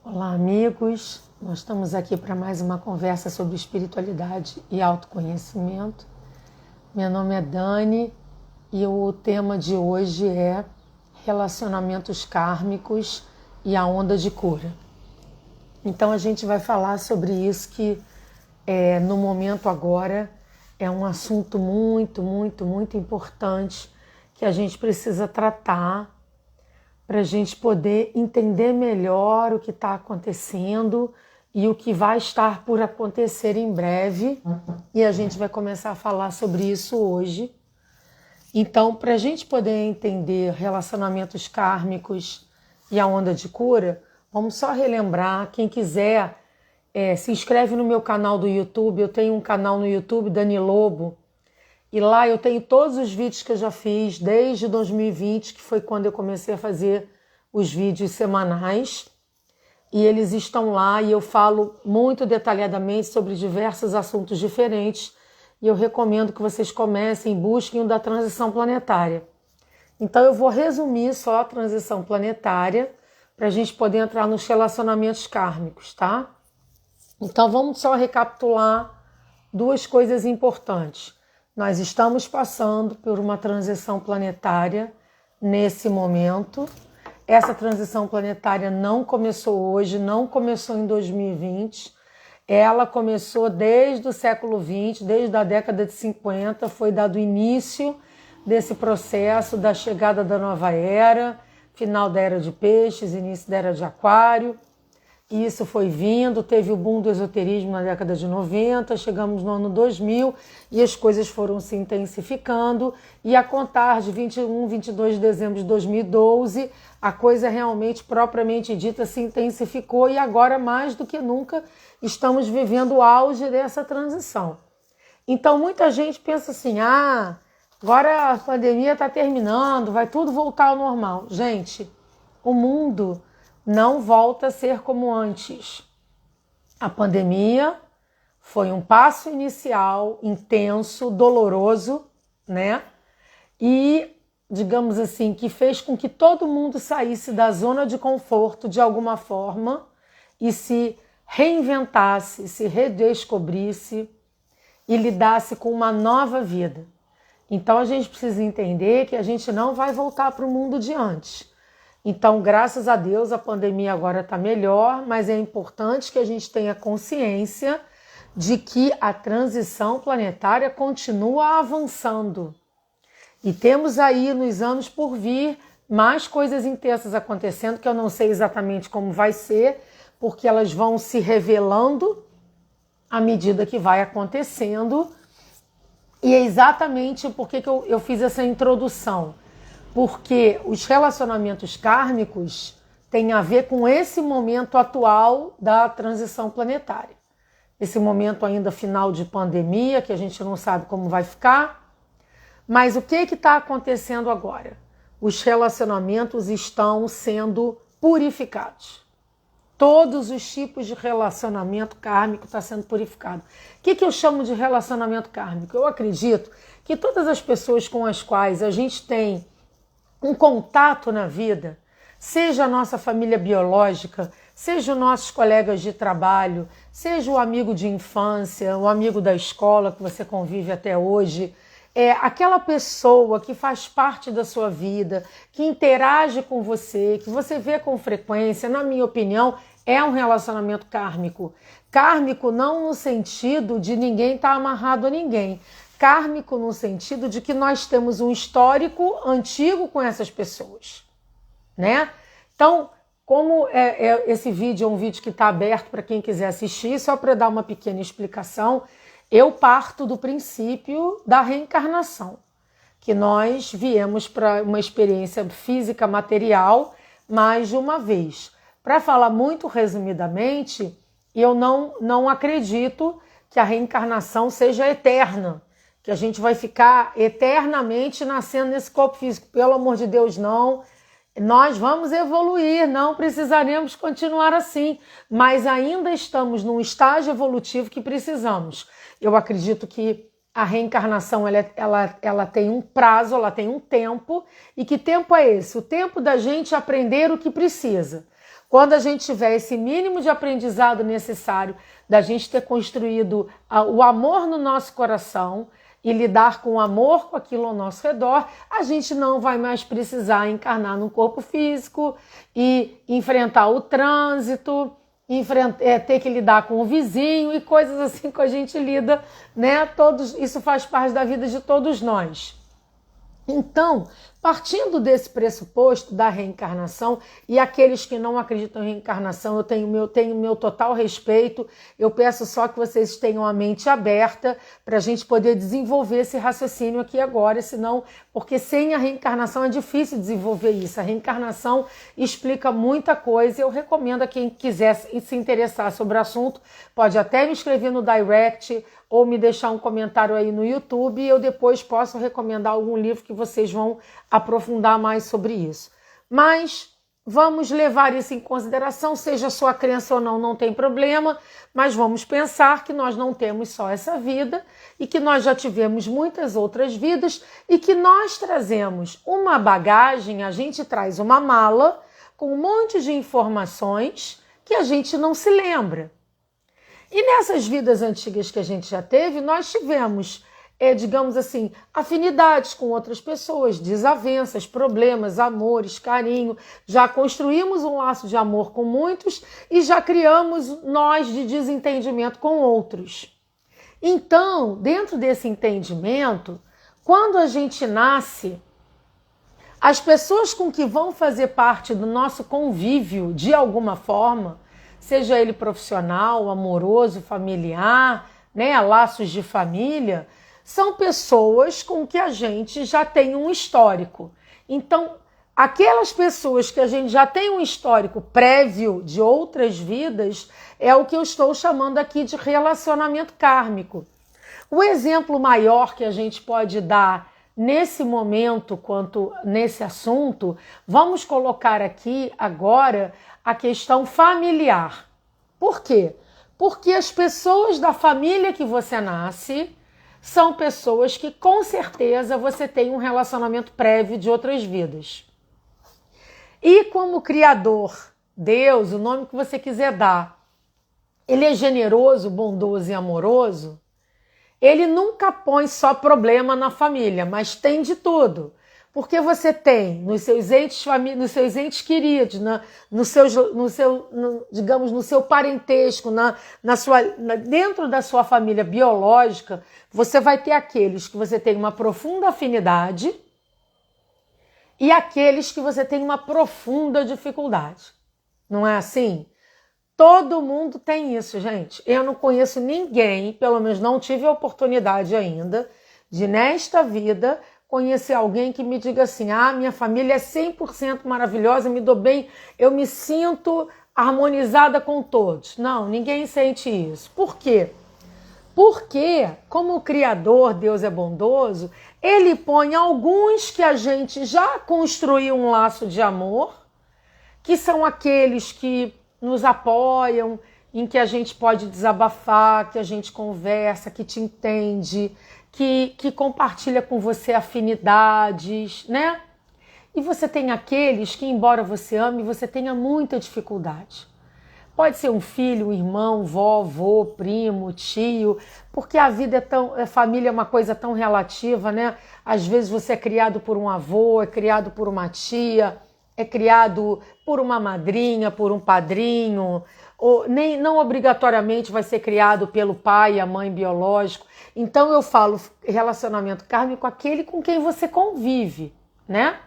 Olá, amigos. Nós estamos aqui para mais uma conversa sobre espiritualidade e autoconhecimento. Meu nome é Dani e o tema de hoje é relacionamentos kármicos e a onda de cura. Então a gente vai falar sobre isso que no momento agora é um assunto muito importante que a gente precisa tratar para a gente poder entender melhor o que está acontecendo e o que vai estar por acontecer em breve. E a gente vai começar a falar sobre isso hoje. Então, para a gente poder entender relacionamentos kármicos e a onda de cura, vamos só relembrar, quem quiser, se inscreve no meu canal do YouTube. Eu tenho um canal no YouTube, Dani Lobo, e lá eu tenho todos os vídeos que eu já fiz desde 2020, que foi quando eu comecei a fazer os vídeos semanais. E eles estão lá e eu falo muito detalhadamente sobre diversos assuntos diferentes. E eu recomendo que vocês comecem, busquem o da transição planetária. Então eu vou resumir só a transição planetária para a gente poder entrar nos relacionamentos kármicos, tá? Então vamos só recapitular duas coisas importantes. Nós estamos passando por uma transição planetária nesse momento. Essa transição planetária não começou hoje, não começou em 2020. Ela começou desde o século XX, desde a década de 50, foi dado início desse processo da chegada da nova era, final da era de peixes, início da era de aquário. E isso foi vindo, teve o boom do esoterismo na década de 90, chegamos no ano 2000 e as coisas foram se intensificando. E a contar de 21, 22 de dezembro de 2012, a coisa realmente, propriamente dita, se intensificou e agora, mais do que nunca, estamos vivendo o auge dessa transição. Então, muita gente pensa assim, agora a pandemia está terminando, vai tudo voltar ao normal. Gente, o mundo não volta a ser como antes. A pandemia foi um passo inicial intenso, doloroso, né? E, digamos assim, que fez com que todo mundo saísse da zona de conforto de alguma forma e se reinventasse, se redescobrisse e lidasse com uma nova vida. Então a gente precisa entender que a gente não vai voltar para o mundo de antes. Então, graças a Deus, a pandemia agora está melhor, mas é importante que a gente tenha consciência de que a transição planetária continua avançando. E temos aí, nos anos por vir, mais coisas intensas acontecendo, que eu não sei exatamente como vai ser, porque elas vão se revelando à medida que vai acontecendo. E é exatamente por que eu fiz essa introdução. Porque os relacionamentos kármicos têm a ver com esse momento atual da transição planetária. Esse momento ainda final de pandemia, que a gente não sabe como vai ficar. Mas o que está acontecendo agora? Os relacionamentos estão sendo purificados. Todos os tipos de relacionamento kármico estão sendo purificados. O que eu chamo de relacionamento kármico? Eu acredito que todas as pessoas com as quais a gente tem um contato na vida, seja a nossa família biológica, seja os nossos colegas de trabalho, seja o amigo de infância, o amigo da escola que você convive até hoje, aquela pessoa que faz parte da sua vida, que interage com você, que você vê com frequência, na minha opinião, é um relacionamento kármico. Kármico não no sentido de ninguém estar amarrado a ninguém, kármico no sentido de que nós temos um histórico antigo com essas pessoas, né? Então, como esse vídeo é um vídeo que está aberto para quem quiser assistir, só para dar uma pequena explicação, eu parto do princípio da reencarnação, que nós viemos para uma experiência física material mais de uma vez. Para falar muito resumidamente, eu não acredito que a reencarnação seja eterna, que a gente vai ficar eternamente nascendo nesse corpo físico. Pelo amor de Deus, não. Nós vamos evoluir, não precisaremos continuar assim, mas ainda estamos num estágio evolutivo que precisamos. Eu acredito que a reencarnação ela tem um prazo, ela tem um tempo. E que tempo é esse? O tempo da gente aprender o que precisa. Quando a gente tiver esse mínimo de aprendizado necessário da gente ter construído o amor no nosso coração e lidar com o amor com aquilo ao nosso redor, a gente não vai mais precisar encarnar num corpo físico e enfrentar o trânsito, ter que lidar com o vizinho e coisas assim que a gente lida, né? Isso faz parte da vida de todos nós. Então, partindo desse pressuposto da reencarnação, e aqueles que não acreditam em reencarnação, eu tenho meu total respeito, eu peço só que vocês tenham a mente aberta para a gente poder desenvolver esse raciocínio aqui agora, senão, porque sem a reencarnação é difícil desenvolver isso. A reencarnação explica muita coisa, eu recomendo a quem quiser se interessar sobre o assunto, pode até me escrever no direct, ou me deixar um comentário aí no YouTube e eu depois posso recomendar algum livro que vocês vão aprofundar mais sobre isso. Mas vamos levar isso em consideração, seja sua crença ou não, não tem problema, mas vamos pensar que nós não temos só essa vida e que nós já tivemos muitas outras vidas e que nós trazemos uma bagagem, a gente traz uma mala com um monte de informações que a gente não se lembra. E nessas vidas antigas que a gente já teve, nós tivemos, digamos assim, afinidades com outras pessoas, desavenças, problemas, amores, carinho. Já construímos um laço de amor com muitos e já criamos nós de desentendimento com outros. Então, dentro desse entendimento, quando a gente nasce, as pessoas com que vão fazer parte do nosso convívio, de alguma forma, seja ele profissional, amoroso, familiar, né, laços de família, são pessoas com que a gente já tem um histórico. Então, aquelas pessoas que a gente já tem um histórico prévio de outras vidas, é o que eu estou chamando aqui de relacionamento kármico. O exemplo maior que a gente pode dar nesse momento, quanto nesse assunto, vamos colocar aqui agora a questão familiar. Por quê? Porque as pessoas da família que você nasce são pessoas que com certeza você tem um relacionamento prévio de outras vidas. E como Criador, Deus, o nome que você quiser dar, ele é generoso, bondoso e amoroso, ele nunca põe só problema na família, mas tem de tudo. Porque você tem nos seus entes queridos, digamos, no seu parentesco, dentro da sua família biológica, você vai ter aqueles que você tem uma profunda afinidade e aqueles que você tem uma profunda dificuldade. Não é assim? Todo mundo tem isso, gente. Eu não conheço ninguém, pelo menos não tive a oportunidade ainda, de nesta vida conhecer alguém que me diga assim, minha família é 100% maravilhosa, me dou bem, eu me sinto harmonizada com todos. Não, ninguém sente isso. Por quê? Porque, como o Criador, Deus é bondoso, ele põe alguns que a gente já construiu um laço de amor, que são aqueles que nos apoiam, em que a gente pode desabafar, que a gente conversa, que te entende, que compartilha com você afinidades, né? E você tem aqueles que, embora você ame, você tenha muita dificuldade. Pode ser um filho, um irmão, vó, primo, tio, porque a vida a família é uma coisa tão relativa, né? Às vezes você é criado por um avô, é criado por uma tia, é criado por uma madrinha, por um padrinho, ou não obrigatoriamente vai ser criado pelo pai e a mãe biológico. Então eu falo relacionamento kármico, aquele com quem você convive, né?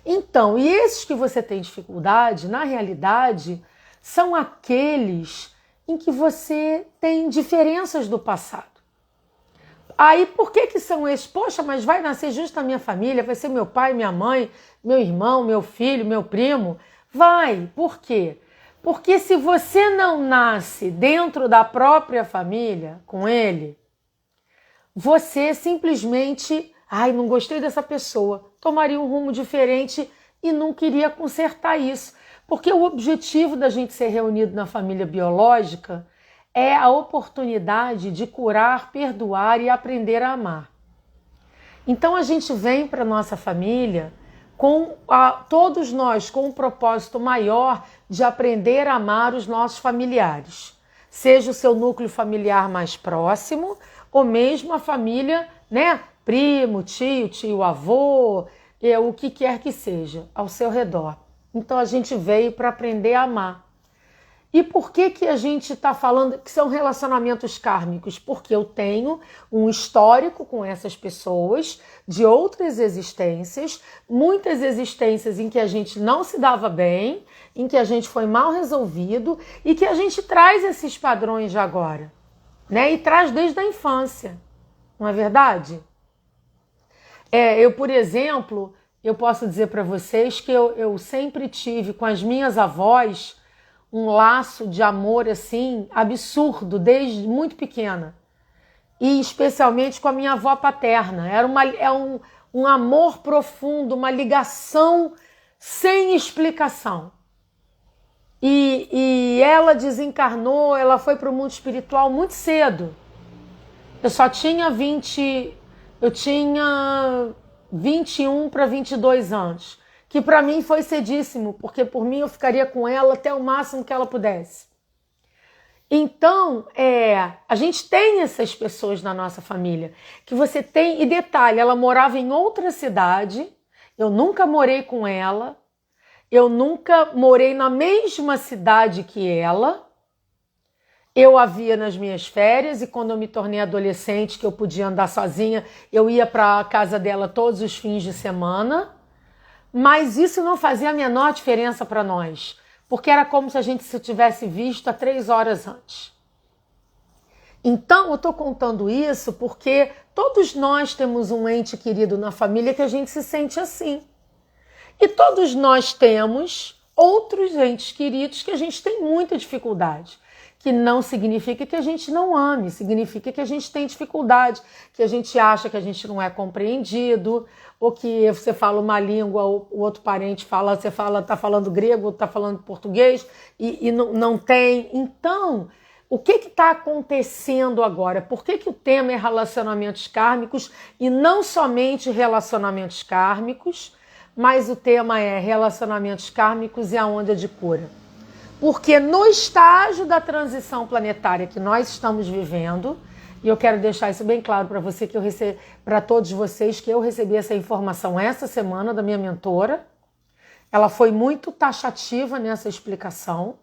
Então, e esses que você tem dificuldade, na realidade, são aqueles em que você tem diferenças do passado. Aí por que são esses? Poxa, mas vai nascer justo na minha família, vai ser meu pai, minha mãe, meu irmão, meu filho, meu primo? Vai, por quê? Porque se você não nasce dentro da própria família, com ele, você simplesmente, não gostei dessa pessoa, tomaria um rumo diferente e não queria consertar isso. Porque o objetivo da gente ser reunido na família biológica é a oportunidade de curar, perdoar e aprender a amar. Então a gente vem para a nossa família todos nós com um propósito maior de aprender a amar os nossos familiares. Seja o seu núcleo familiar mais próximo, ou mesmo a família, né? Primo, tio, avô, o que quer que seja, ao seu redor. Então a gente veio para aprender a amar. E por que a gente está falando que são relacionamentos kármicos? Porque eu tenho um histórico com essas pessoas de outras existências, muitas existências em que a gente não se dava bem, em que a gente foi mal resolvido e que a gente traz esses padrões de agora, né? E traz desde a infância, não é verdade? Eu, por exemplo, eu posso dizer para vocês que eu sempre tive com as minhas avós um laço de amor assim absurdo desde muito pequena, e especialmente com a minha avó paterna. Era um amor profundo, uma ligação sem explicação. E ela desencarnou, ela foi para o mundo espiritual muito cedo. Eu tinha 21 para 22 anos. Que para mim foi cedíssimo, porque por mim eu ficaria com ela até o máximo que ela pudesse. Então, a gente tem essas pessoas na nossa família, que você tem, e detalhe, ela morava em outra cidade, eu nunca morei com ela, eu nunca morei na mesma cidade que ela, eu a via nas minhas férias, e quando eu me tornei adolescente, que eu podia andar sozinha, eu ia para a casa dela todos os fins de semana. Mas isso não fazia a menor diferença para nós, porque era como se a gente se tivesse visto há 3 horas antes. Então, eu estou contando isso porque todos nós temos um ente querido na família que a gente se sente assim. E todos nós temos outros entes queridos que a gente tem muita dificuldade. Que não significa que a gente não ame, significa que a gente tem dificuldade, que a gente acha que a gente não é compreendido, ou que você fala uma língua, o outro parente fala, você está falando grego, está falando português, e não tem. Então, o que está acontecendo agora? Por que o tema é relacionamentos kármicos e não somente relacionamentos kármicos, mas o tema é relacionamentos kármicos e a onda de cura? Porque no estágio da transição planetária que nós estamos vivendo, e eu quero deixar isso bem claro para você, para todos vocês, que eu recebi essa informação essa semana da minha mentora. Ela foi muito taxativa nessa explicação.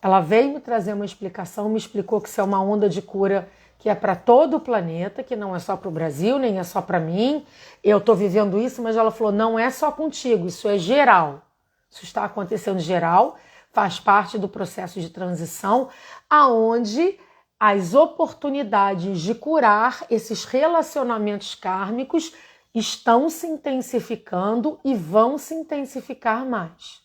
Ela veio me trazer uma explicação, me explicou que isso é uma onda de cura que é para todo o planeta, que não é só para o Brasil, nem é só para mim. Eu estou vivendo isso, mas ela falou, não é só contigo, isso é geral. Isso está acontecendo geral. Faz parte do processo de transição, aonde as oportunidades de curar esses relacionamentos kármicos estão se intensificando e vão se intensificar mais.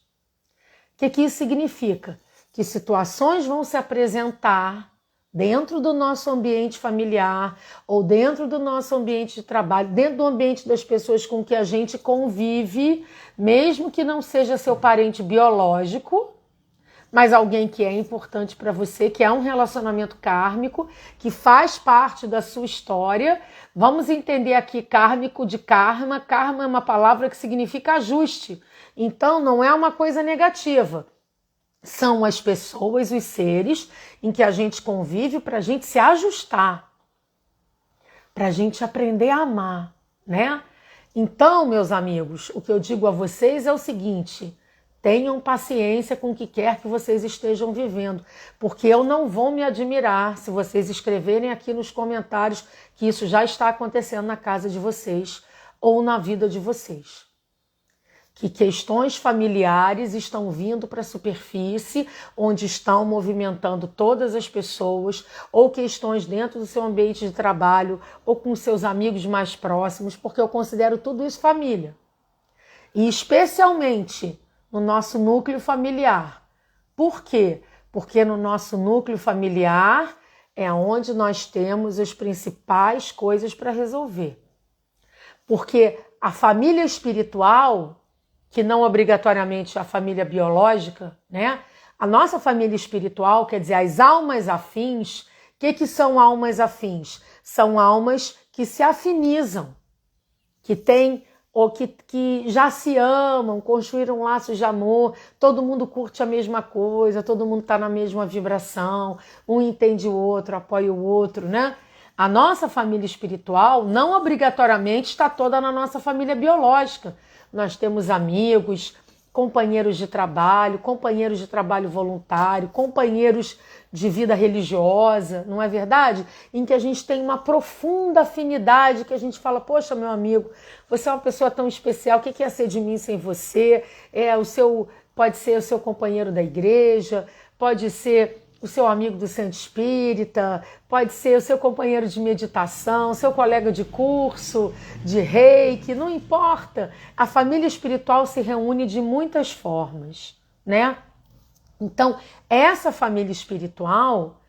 O que isso significa? Que situações vão se apresentar dentro do nosso ambiente familiar ou dentro do nosso ambiente de trabalho, dentro do ambiente das pessoas com que a gente convive, mesmo que não seja seu parente biológico, mas alguém que é importante para você, que é um relacionamento kármico, que faz parte da sua história. Vamos entender aqui kármico de karma. Karma é uma palavra que significa ajuste. Então, não é uma coisa negativa. São as pessoas, os seres em que a gente convive para a gente se ajustar, para a gente aprender a amar, né? Então, meus amigos, o que eu digo a vocês é o seguinte: tenham paciência com o que quer que vocês estejam vivendo, porque eu não vou me admirar se vocês escreverem aqui nos comentários que isso já está acontecendo na casa de vocês ou na vida de vocês. Que questões familiares estão vindo para a superfície, onde estão movimentando todas as pessoas, ou questões dentro do seu ambiente de trabalho, ou com seus amigos mais próximos, porque eu considero tudo isso família. E especialmente no nosso núcleo familiar. Por quê? Porque no nosso núcleo familiar é onde nós temos as principais coisas para resolver. Porque a família espiritual, que não obrigatoriamente a família biológica, né? A nossa família espiritual, quer dizer, as almas afins. O que são almas afins? São almas que se afinizam, que têm ou que já se amam, construíram laços de amor, todo mundo curte a mesma coisa, todo mundo está na mesma vibração, um entende o outro, apoia o outro, né? A nossa família espiritual não obrigatoriamente está toda na nossa família biológica. Nós temos amigos, companheiros de trabalho voluntário, companheiros de vida religiosa, não é verdade? Em que a gente tem uma profunda afinidade, que a gente fala, poxa, meu amigo, você é uma pessoa tão especial, o que ia ser de mim sem você? Pode ser o seu companheiro da igreja, pode ser o seu amigo do centro espírita, pode ser o seu companheiro de meditação, seu colega de curso, de reiki, não importa. A família espiritual se reúne de muitas formas, né? Então, essa família espiritual,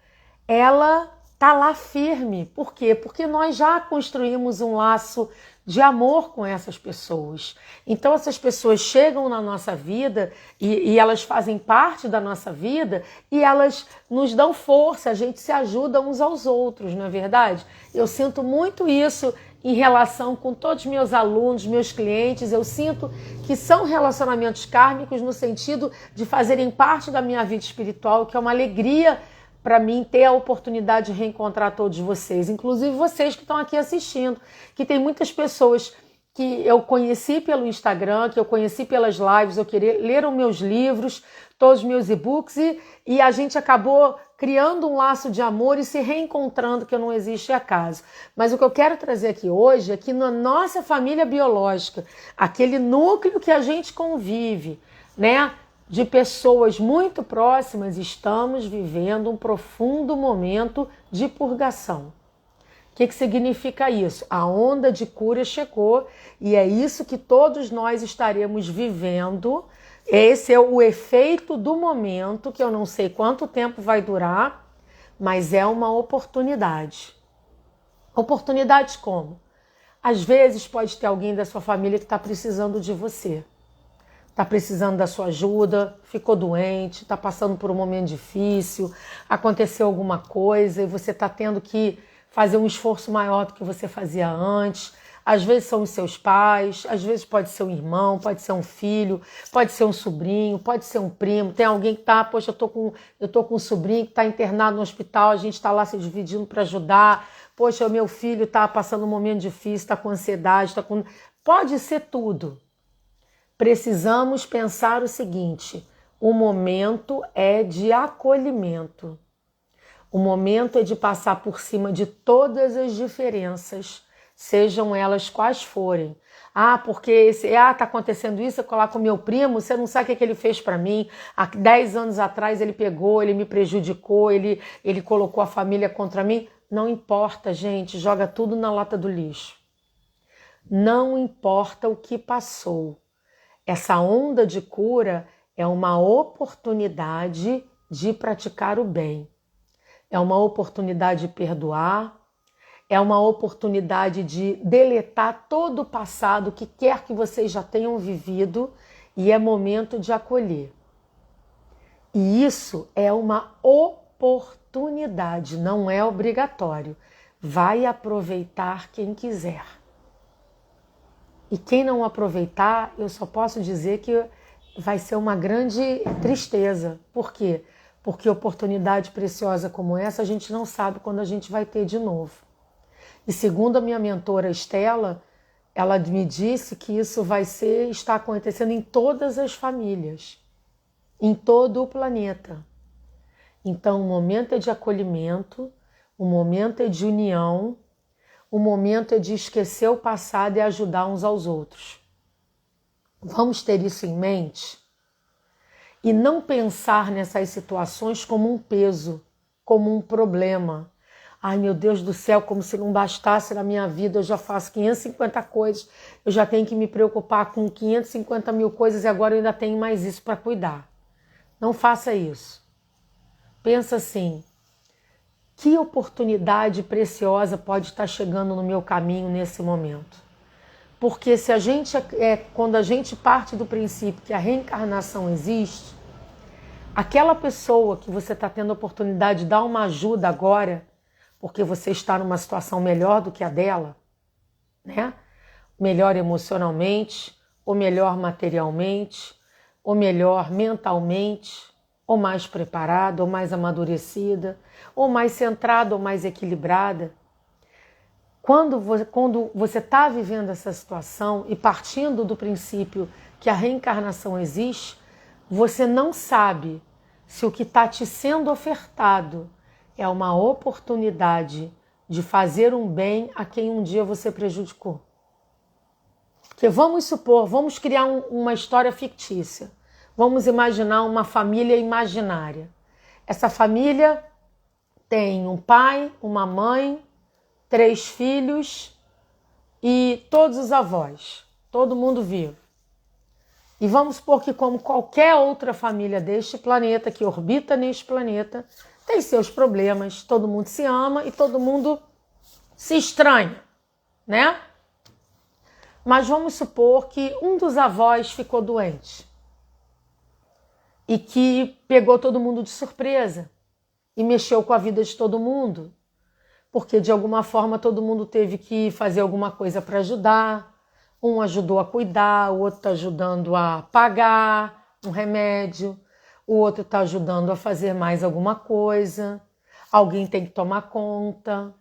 ela tá lá firme. Por quê? Porque nós já construímos um laço de amor com essas pessoas. Então essas pessoas chegam na nossa vida e elas fazem parte da nossa vida e elas nos dão força, a gente se ajuda uns aos outros, não é verdade? Eu sinto muito isso em relação com todos os meus alunos, meus clientes, eu sinto que são relacionamentos kármicos no sentido de fazerem parte da minha vida espiritual, que é uma alegria para mim ter a oportunidade de reencontrar todos vocês, inclusive vocês que estão aqui assistindo, que tem muitas pessoas que eu conheci pelo Instagram, que eu conheci pelas lives, leram meus livros, todos os meus e-books e a gente acabou criando um laço de amor e se reencontrando, que não existe acaso. Mas o que eu quero trazer aqui hoje é que na nossa família biológica, aquele núcleo que a gente convive, né, de pessoas muito próximas, estamos vivendo um profundo momento de purgação. O que significa isso? A onda de cura chegou e é isso que todos nós estaremos vivendo. Esse é o efeito do momento, que eu não sei quanto tempo vai durar, mas é uma oportunidade. Oportunidade como? Às vezes pode ter alguém da sua família que está precisando de você. Está precisando da sua ajuda, ficou doente, está passando por um momento difícil, aconteceu alguma coisa e você está tendo que fazer um esforço maior do que você fazia antes. Às vezes são os seus pais, às vezes pode ser um irmão, pode ser um filho, pode ser um sobrinho, pode ser um primo. Tem alguém que está, poxa, eu tô com um sobrinho que está internado no hospital, a gente está lá se dividindo para ajudar. Poxa, o meu filho está passando um momento difícil, está com ansiedade, Pode ser tudo. Precisamos pensar o seguinte: o momento é de acolhimento. O momento é de passar por cima de todas as diferenças, sejam elas quais forem. Porque tá acontecendo isso, eu coloco o meu primo, você não sabe o que ele fez para mim. Há 10 anos atrás ele pegou, ele me prejudicou, ele colocou a família contra mim. Não importa, gente, joga tudo na lata do lixo. Não importa o que passou. Essa onda de cura é uma oportunidade de praticar o bem. É uma oportunidade de perdoar, é uma oportunidade de deletar todo o passado que quer que vocês já tenham vivido e é momento de acolher. E isso é uma oportunidade, não é obrigatório. Vai aproveitar quem quiser. E quem não aproveitar, eu só posso dizer que vai ser uma grande tristeza. Por quê? Porque oportunidade preciosa como essa a gente não sabe quando a gente vai ter de novo. E segundo a minha mentora Estela, ela me disse que isso está acontecendo em todas as famílias, em todo o planeta. Então o momento é de acolhimento, o momento é de união, o momento é de esquecer o passado e ajudar uns aos outros. Vamos ter isso em mente e não pensar nessas situações como um peso, como um problema. Ai, meu Deus do céu, como se não bastasse na minha vida, eu já faço 550 coisas, eu já tenho que me preocupar com 550 mil coisas e agora eu ainda tenho mais isso para cuidar. Não faça isso. Pensa assim: que oportunidade preciosa pode estar chegando no meu caminho nesse momento? Porque quando a gente parte do princípio que a reencarnação existe, aquela pessoa que você está tendo a oportunidade de dar uma ajuda agora, porque você está numa situação melhor do que a dela, né? melhor emocionalmente, ou melhor materialmente, ou melhor mentalmente, ou mais preparada, ou mais amadurecida, ou mais centrada, ou mais equilibrada. Quando você está vivendo essa situação e partindo do princípio que a reencarnação existe, você não sabe se o que está te sendo ofertado é uma oportunidade de fazer um bem a quem um dia você prejudicou. Porque vamos supor, vamos criar uma história fictícia. Vamos imaginar uma família imaginária. Essa família tem um pai, uma mãe, 3 filhos e todos os avós, todo mundo vivo. E vamos supor que, como qualquer outra família deste planeta, que orbita neste planeta, tem seus problemas, todo mundo se ama e todo mundo se estranha, né? Mas vamos supor que um dos avós ficou doente e que pegou todo mundo de surpresa e mexeu com a vida de todo mundo, porque de alguma forma todo mundo teve que fazer alguma coisa para ajudar. Um ajudou a cuidar, o outro está ajudando a pagar um remédio, o outro está ajudando a fazer mais alguma coisa. Alguém tem que tomar conta,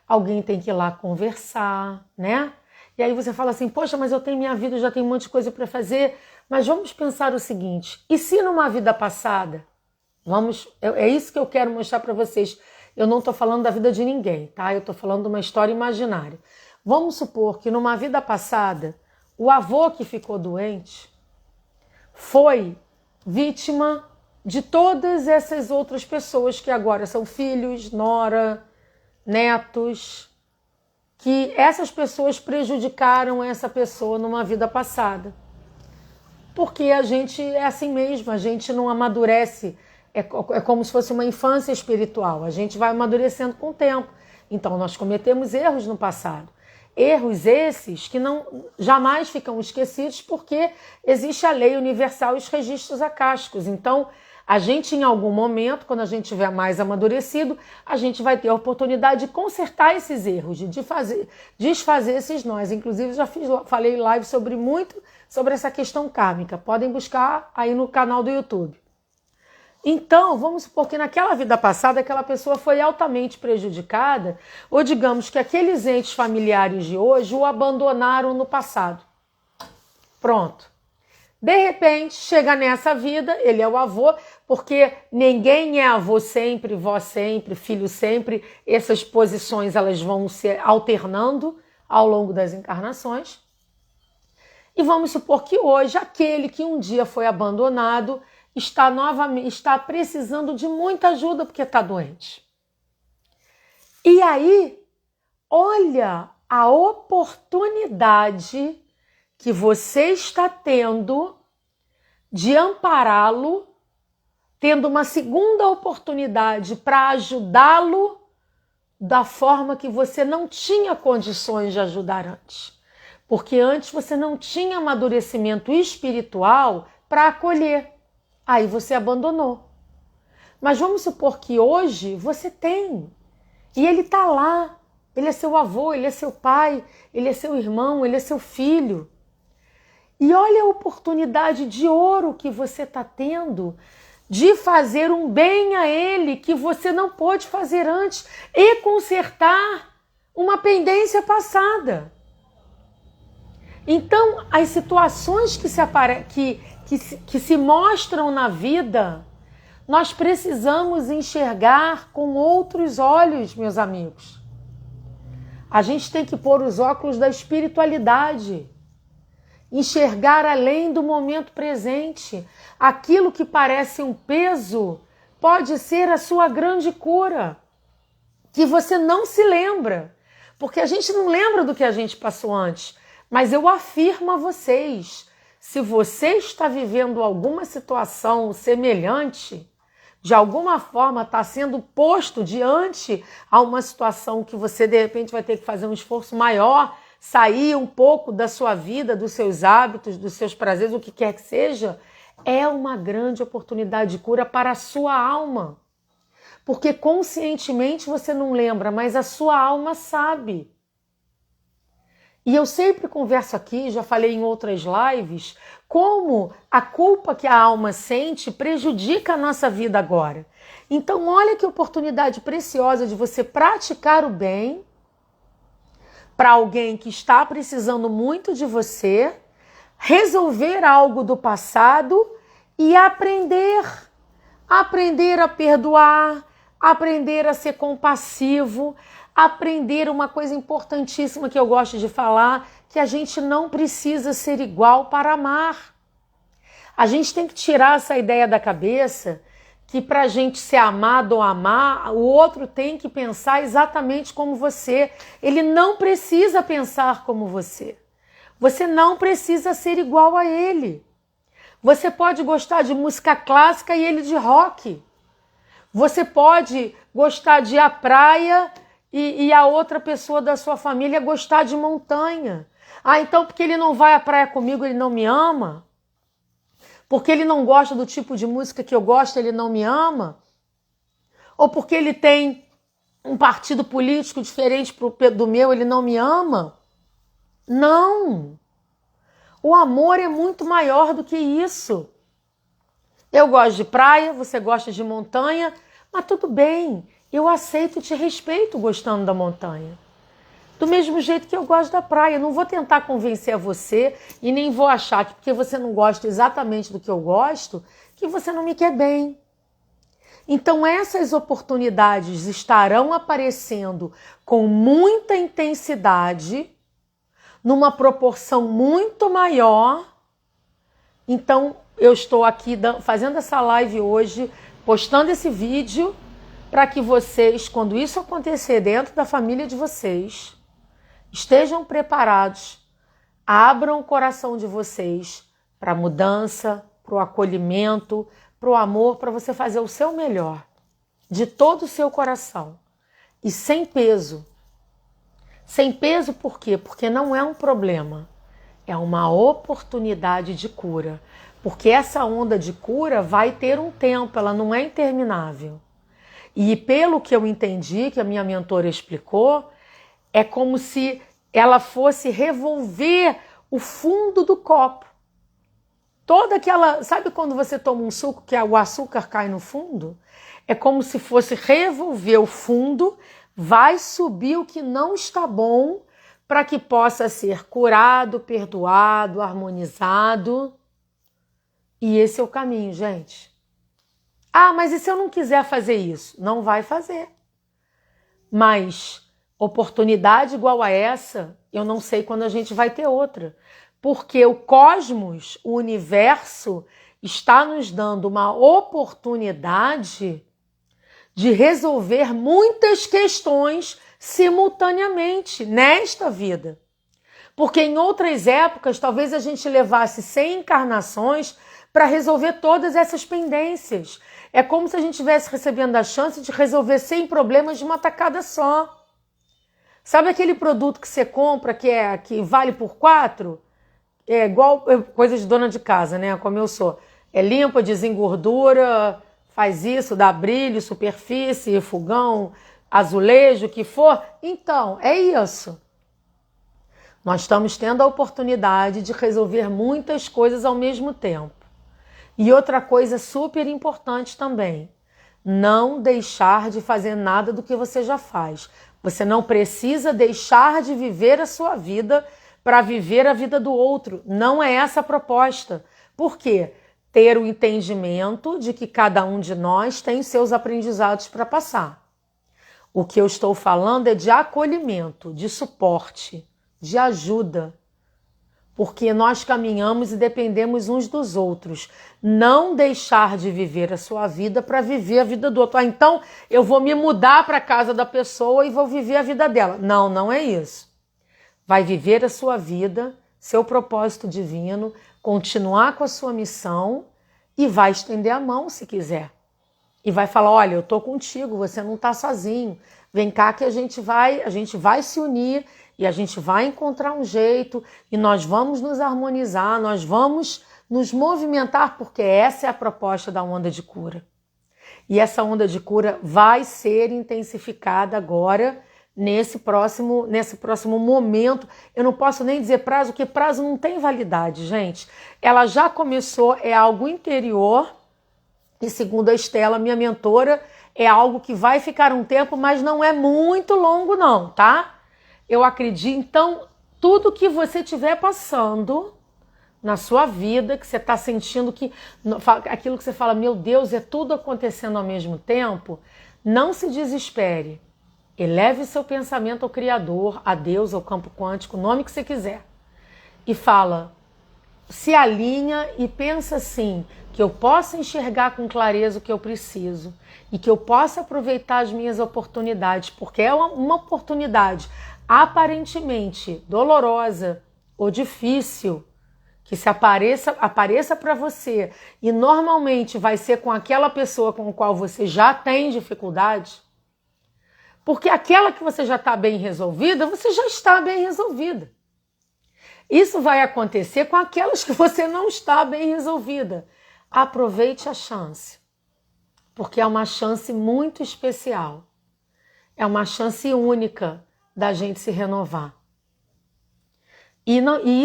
alguém tem que ir lá conversar, né? E aí você fala assim, poxa, mas eu tenho minha vida, eu já tenho um monte de coisa para fazer. Mas vamos pensar o seguinte, e se numa vida passada, é isso que eu quero mostrar para vocês. Eu não estou falando da vida de ninguém, tá? Eu estou falando de uma história imaginária. Vamos supor que numa vida passada, o avô que ficou doente foi vítima de todas essas outras pessoas que agora são filhos, nora, netos, que essas pessoas prejudicaram essa pessoa numa vida passada. Porque a gente é assim mesmo, a gente não amadurece, é como se fosse uma infância espiritual, a gente vai amadurecendo com o tempo. Então nós cometemos erros no passado. Erros esses que não jamais ficam esquecidos porque existe a lei universal e os registros acásticos. Então, a gente em algum momento, quando a gente estiver mais amadurecido, a gente vai ter a oportunidade de consertar esses erros, de desfazer esses nós. Inclusive, já falei live sobre essa questão kármica. Podem buscar aí no canal do YouTube. Então, vamos supor que naquela vida passada aquela pessoa foi altamente prejudicada, ou digamos que aqueles entes familiares de hoje o abandonaram no passado. Pronto. De repente, chega nessa vida, ele é o avô, porque ninguém é avô sempre, vó sempre, filho sempre. Essas posições elas vão se alternando ao longo das encarnações. E vamos supor que hoje aquele que um dia foi abandonado está precisando de muita ajuda porque está doente. E aí, olha a oportunidade que você está tendo de ampará-lo, tendo uma segunda oportunidade para ajudá-lo da forma que você não tinha condições de ajudar antes. Porque antes você não tinha amadurecimento espiritual para acolher. Aí você abandonou. Mas vamos supor que hoje você tem. E ele está lá. Ele é seu avô, ele é seu pai, ele é seu irmão, ele é seu filho. E olha a oportunidade de ouro que você está tendo de fazer um bem a ele que você não pôde fazer antes e consertar uma pendência passada. Então, as situações que se mostram na vida, nós precisamos enxergar com outros olhos, meus amigos. A gente tem que pôr os óculos da espiritualidade, enxergar além do momento presente. Aquilo que parece um peso pode ser a sua grande cura, que você não se lembra, porque a gente não lembra do que a gente passou antes. Mas eu afirmo a vocês, se você está vivendo alguma situação semelhante, de alguma forma está sendo posto diante a uma situação que você de repente vai ter que fazer um esforço maior, sair um pouco da sua vida, dos seus hábitos, dos seus prazeres, o que quer que seja, é uma grande oportunidade de cura para a sua alma. Porque conscientemente você não lembra, mas a sua alma sabe. E eu sempre converso aqui, já falei em outras lives, como a culpa que a alma sente prejudica a nossa vida agora. Então, olha que oportunidade preciosa de você praticar o bem para alguém que está precisando muito de você, resolver algo do passado e aprender a perdoar, aprender a ser compassivo, aprender uma coisa importantíssima que eu gosto de falar, que a gente não precisa ser igual para amar. A gente tem que tirar essa ideia da cabeça que para a gente ser amado ou amar, o outro tem que pensar exatamente como você. Ele não precisa pensar como você. Você não precisa ser igual a ele. Você pode gostar de música clássica e ele de rock. Você pode gostar de ir à praia e a outra pessoa da sua família gostar de montanha. Ah, então porque ele não vai à praia comigo, ele não me ama? Porque ele não gosta do tipo de música que eu gosto, ele não me ama? Ou porque ele tem um partido político diferente do meu, ele não me ama? Não! O amor é muito maior do que isso. Eu gosto de praia, você gosta de montanha, mas tudo bem, eu aceito e te respeito gostando da montanha. Do mesmo jeito que eu gosto da praia, eu não vou tentar convencer a você e nem vou achar que porque você não gosta exatamente do que eu gosto, que você não me quer bem. Então essas oportunidades estarão aparecendo com muita intensidade, numa proporção muito maior. Então eu estou aqui fazendo essa live hoje, postando esse vídeo, para que vocês, quando isso acontecer dentro da família de vocês, estejam preparados, abram o coração de vocês para a mudança, para o acolhimento, para o amor, para você fazer o seu melhor, de todo o seu coração e sem peso. Sem peso por quê? Porque não é um problema, é uma oportunidade de cura. Porque essa onda de cura vai ter um tempo, ela não é interminável. E pelo que eu entendi, que a minha mentora explicou, é como se ela fosse revolver o fundo do copo. Toda aquela... Sabe quando você toma um suco que o açúcar cai no fundo? É como se fosse revolver o fundo, vai subir o que não está bom para que possa ser curado, perdoado, harmonizado. E esse é o caminho, gente. Ah, mas e se eu não quiser fazer isso? Não vai fazer. Mas oportunidade igual a essa, eu não sei quando a gente vai ter outra. Porque o cosmos, o universo, está nos dando uma oportunidade de resolver muitas questões simultaneamente nesta vida. Porque em outras épocas, talvez a gente levasse 100 encarnações para resolver todas essas pendências. É como se a gente estivesse recebendo a chance de resolver 100 problemas de uma tacada só. Sabe aquele produto que você compra que vale por 4? É igual coisa de dona de casa, né? Como eu sou. É limpa, desengordura, faz isso, dá brilho, superfície, fogão, azulejo, o que for. Então, é isso. Nós estamos tendo a oportunidade de resolver muitas coisas ao mesmo tempo. E outra coisa super importante também, não deixar de fazer nada do que você já faz. Você não precisa deixar de viver a sua vida para viver a vida do outro. Não é essa a proposta. Por quê? Ter o entendimento de que cada um de nós tem seus aprendizados para passar. O que eu estou falando é de acolhimento, de suporte, de ajuda. Porque nós caminhamos e dependemos uns dos outros. Não deixar de viver a sua vida para viver a vida do outro. Ah, então eu vou me mudar para a casa da pessoa e vou viver a vida dela. Não, não é isso. Vai viver a sua vida, seu propósito divino, continuar com a sua missão e vai estender a mão se quiser. E vai falar, olha, eu estou contigo, você não está sozinho. Vem cá que a gente vai se unir e a gente vai encontrar um jeito e nós vamos nos harmonizar, nós vamos nos movimentar, porque essa é a proposta da onda de cura. E essa onda de cura vai ser intensificada agora, nesse próximo momento. Eu não posso nem dizer prazo, porque prazo não tem validade, gente. Ela já começou, é algo interior, e segundo a Estela, minha mentora, é algo que vai ficar um tempo, mas não é muito longo não, tá? Eu acredito, então, tudo que você estiver passando na sua vida, que você está sentindo que aquilo que você fala, meu Deus, é tudo acontecendo ao mesmo tempo, não se desespere. Eleve seu pensamento ao Criador, a Deus, ao campo quântico, o nome que você quiser. E fala, se alinha e pensa assim, que eu possa enxergar com clareza o que eu preciso e que eu possa aproveitar as minhas oportunidades, porque é uma oportunidade aparentemente dolorosa ou difícil, que se apareça para você e normalmente vai ser com aquela pessoa com a qual você já tem dificuldade, porque aquela que você já está bem resolvida, você já está bem resolvida. Isso vai acontecer com aquelas que você não está bem resolvida. Aproveite a chance, porque é uma chance muito especial. É uma chance única da gente se renovar. E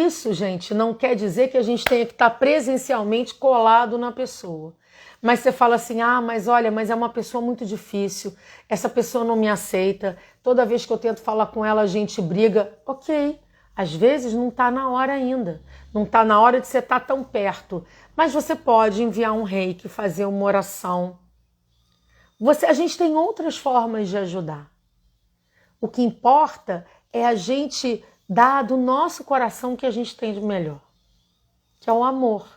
isso, gente, não quer dizer que a gente tenha que estar presencialmente colado na pessoa. Mas você fala assim, mas olha, mas é uma pessoa muito difícil, essa pessoa não me aceita, toda vez que eu tento falar com ela a gente briga. Ok, às vezes não está na hora ainda, não está na hora de você estar tão perto, mas você pode enviar um reiki, fazer uma oração. A gente tem outras formas de ajudar. O que importa é a gente dar do nosso coração o que a gente tem de melhor, que é o amor.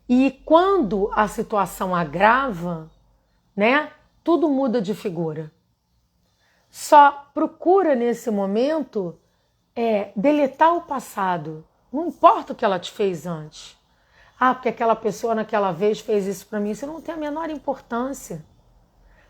E quando a situação agrava, né, tudo muda de figura. Só procura nesse momento deletar o passado. Não importa o que ela te fez antes. Porque aquela pessoa naquela vez fez isso para mim. Isso não tem a menor importância.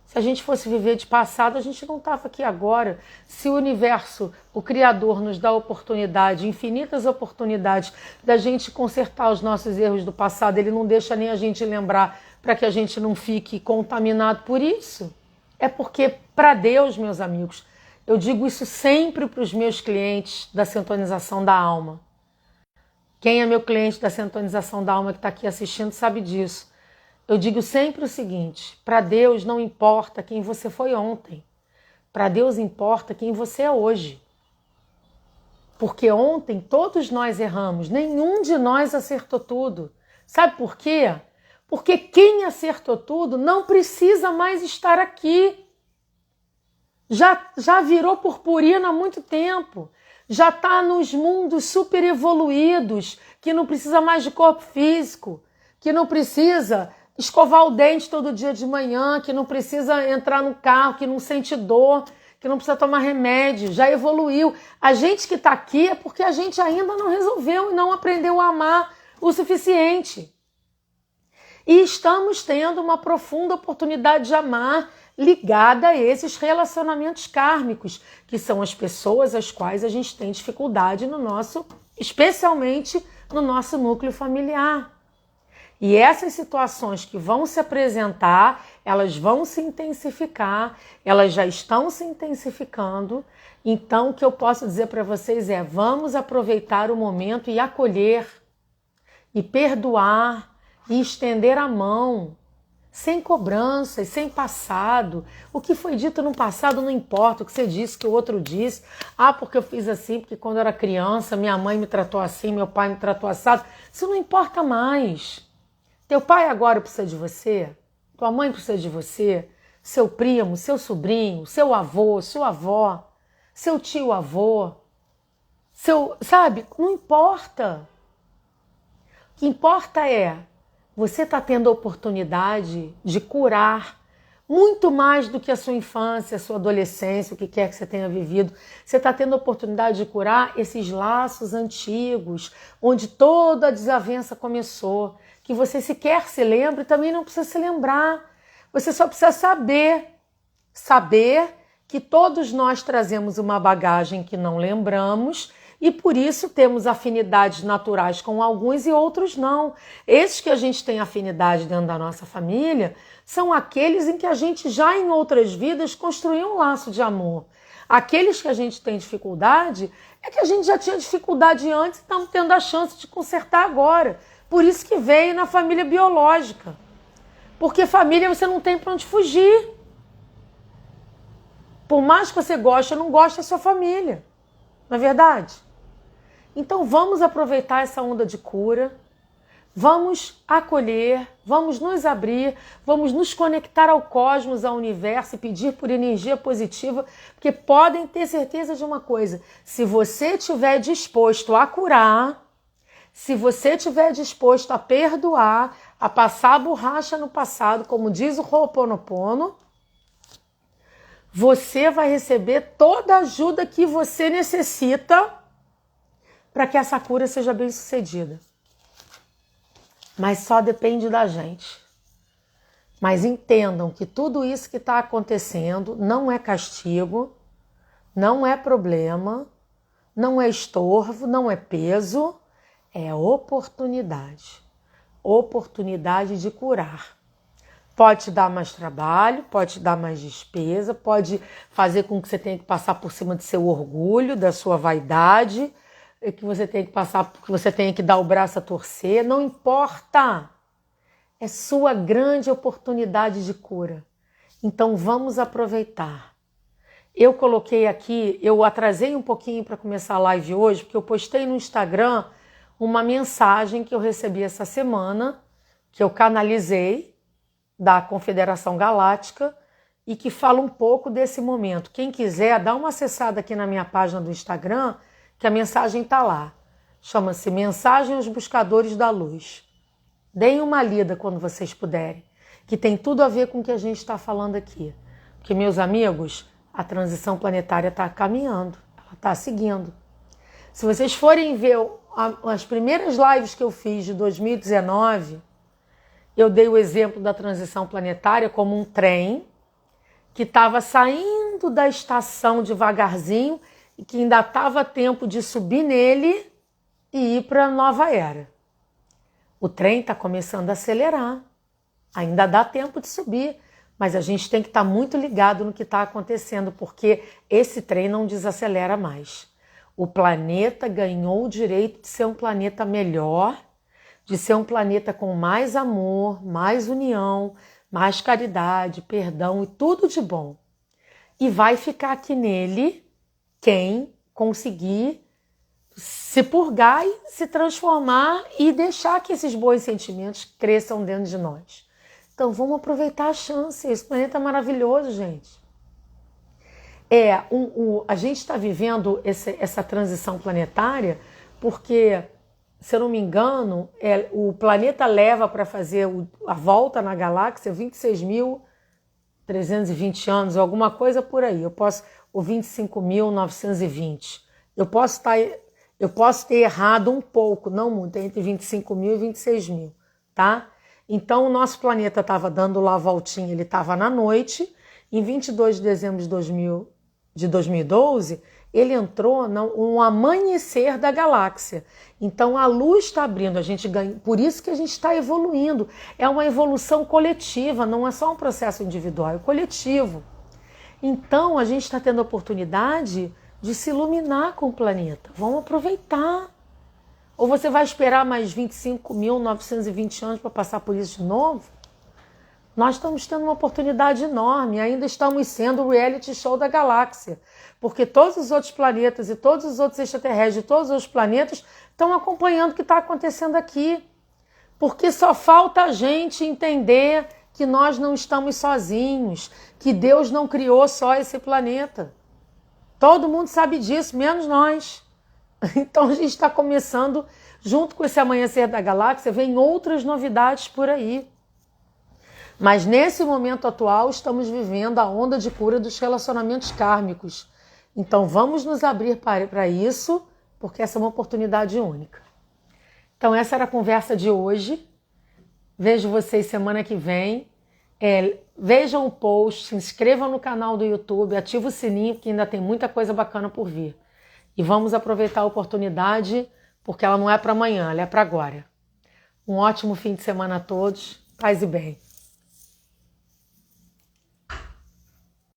Se a gente fosse viver de passado, a gente não estava aqui agora. Se o universo, o Criador, nos dá oportunidade, infinitas oportunidades da gente consertar os nossos erros do passado, ele não deixa nem a gente lembrar para que a gente não fique contaminado por isso. É porque, para Deus, meus amigos, eu digo isso sempre para os meus clientes da Sintonização da Alma. Quem é meu cliente da Sintonização da Alma que está aqui assistindo sabe disso. Eu digo sempre o seguinte, para Deus não importa quem você foi ontem, para Deus importa quem você é hoje. Porque ontem todos nós erramos, nenhum de nós acertou tudo. Sabe por quê? Porque quem acertou tudo não precisa mais estar aqui. Já virou purpurina há muito tempo, já está nos mundos super evoluídos, que não precisa mais de corpo físico, que não precisa escovar o dente todo dia de manhã, que não precisa entrar no carro, que não sente dor, que não precisa tomar remédio, já evoluiu. A gente que está aqui é porque a gente ainda não resolveu e não aprendeu a amar o suficiente. E estamos tendo uma profunda oportunidade de amar ligada a esses relacionamentos kármicos, que são as pessoas às quais a gente tem dificuldade especialmente no nosso núcleo familiar. E essas situações que vão se apresentar, elas vão se intensificar, elas já estão se intensificando. Então, o que eu posso dizer para vocês é, vamos aproveitar o momento e acolher, e perdoar, e estender a mão, sem cobranças, sem passado. O que foi dito no passado não importa, o que você disse, que o outro disse. Porque eu fiz assim, porque quando eu era criança, minha mãe me tratou assim, meu pai me tratou assado. Isso não importa mais. Teu pai agora precisa de você, tua mãe precisa de você, seu primo, seu sobrinho, seu avô, sua avó, seu tio-avô, sabe? Não importa. O que importa é você está tendo a oportunidade de curar muito mais do que a sua infância, a sua adolescência, o que quer que você tenha vivido. Você está tendo a oportunidade de curar esses laços antigos, onde toda a desavença começou, que você sequer se lembra e também não precisa se lembrar. Você só precisa saber que todos nós trazemos uma bagagem que não lembramos E por isso temos afinidades naturais com alguns e outros não. Esses que a gente tem afinidade dentro da nossa família são aqueles em que a gente já em outras vidas construiu um laço de amor. Aqueles que a gente tem dificuldade é que a gente já tinha dificuldade antes e estamos tendo a chance de consertar agora. Por isso que veio na família biológica. Porque família você não tem para onde fugir. Por mais que você goste ou não goste da sua família. Não é verdade? Então vamos aproveitar essa onda de cura, vamos acolher, vamos nos abrir, vamos nos conectar ao cosmos, ao universo e pedir por energia positiva, porque podem ter certeza de uma coisa, se você estiver disposto a curar, se você estiver disposto a perdoar, a passar a borracha no passado, como diz o Ho'oponopono, você vai receber toda a ajuda que você necessita para que essa cura seja bem sucedida. Mas só depende da gente. Mas entendam que tudo isso que está acontecendo não é castigo, não é problema, não é estorvo, não é peso, é oportunidade. Oportunidade de curar. Pode te dar mais trabalho, pode te dar mais despesa, pode fazer com que você tenha que passar por cima do seu orgulho, da sua vaidade, que você tenha que passar, que você tenha que dar o braço a torcer, não importa. É sua grande oportunidade de cura. Então vamos aproveitar. Eu coloquei aqui, eu atrasei um pouquinho para começar a live hoje, porque eu postei no Instagram uma mensagem que eu recebi essa semana, que eu canalizei da Confederação Galáctica e que fala um pouco desse momento. Quem quiser, dá uma acessada aqui na minha página do Instagram, que a mensagem está lá. Chama-se Mensagem aos Buscadores da Luz. Deem uma lida quando vocês puderem, que tem tudo a ver com o que a gente está falando aqui. Porque, meus amigos, a transição planetária está caminhando, ela está seguindo. Se vocês forem ver as primeiras lives que eu fiz de 2019, eu dei o exemplo da transição planetária como um trem que estava saindo da estação devagarzinho e que ainda estava tempo de subir nele e ir para a nova era. O trem está começando a acelerar, ainda dá tempo de subir, mas a gente tem que estar muito ligado no que está acontecendo, porque esse trem não desacelera mais. O planeta ganhou o direito de ser um planeta melhor, de ser um planeta com mais amor, mais união, mais caridade, perdão e tudo de bom. E vai ficar aqui nele quem conseguir se purgar e se transformar e deixar que esses bons sentimentos cresçam dentro de nós. Então vamos aproveitar a chance. Esse planeta é maravilhoso, gente. A gente está vivendo essa transição planetária porque, se eu não me engano, o planeta leva para fazer a volta na galáxia 26.320 anos, alguma coisa por aí. Ou 25.920. Eu posso ter errado um pouco, não muito, entre 25.000 e 26.000, tá? Então, o nosso planeta estava dando lá a voltinha, ele estava na noite. Em 22 de dezembro de 2012, ele entrou no amanhecer da galáxia. Então, a luz está abrindo, a gente ganha, por isso que a gente está evoluindo. É uma evolução coletiva, não é só um processo individual, é coletivo. Então, a gente está tendo a oportunidade de se iluminar com o planeta. Vamos aproveitar. Ou você vai esperar mais 25.920 anos para passar por isso de novo? Nós estamos tendo uma oportunidade enorme, ainda estamos sendo o reality show da galáxia, porque todos os outros planetas e todos os outros extraterrestres e todos os outros planetas estão acompanhando o que está acontecendo aqui. Porque só falta a gente entender que nós não estamos sozinhos, que Deus não criou só esse planeta. Todo mundo sabe disso, menos nós. Então a gente está começando, junto com esse amanhecer da galáxia, vem outras novidades por aí. Mas nesse momento atual estamos vivendo a onda de cura dos relacionamentos kármicos. Então vamos nos abrir para isso, porque essa é uma oportunidade única. Então essa era a conversa de hoje. Vejo vocês semana que vem. Vejam o post, se inscrevam no canal do YouTube, ativa o sininho, que ainda tem muita coisa bacana por vir. E vamos aproveitar a oportunidade, porque ela não é para amanhã, ela é para agora. Um ótimo fim de semana a todos. Paz e bem.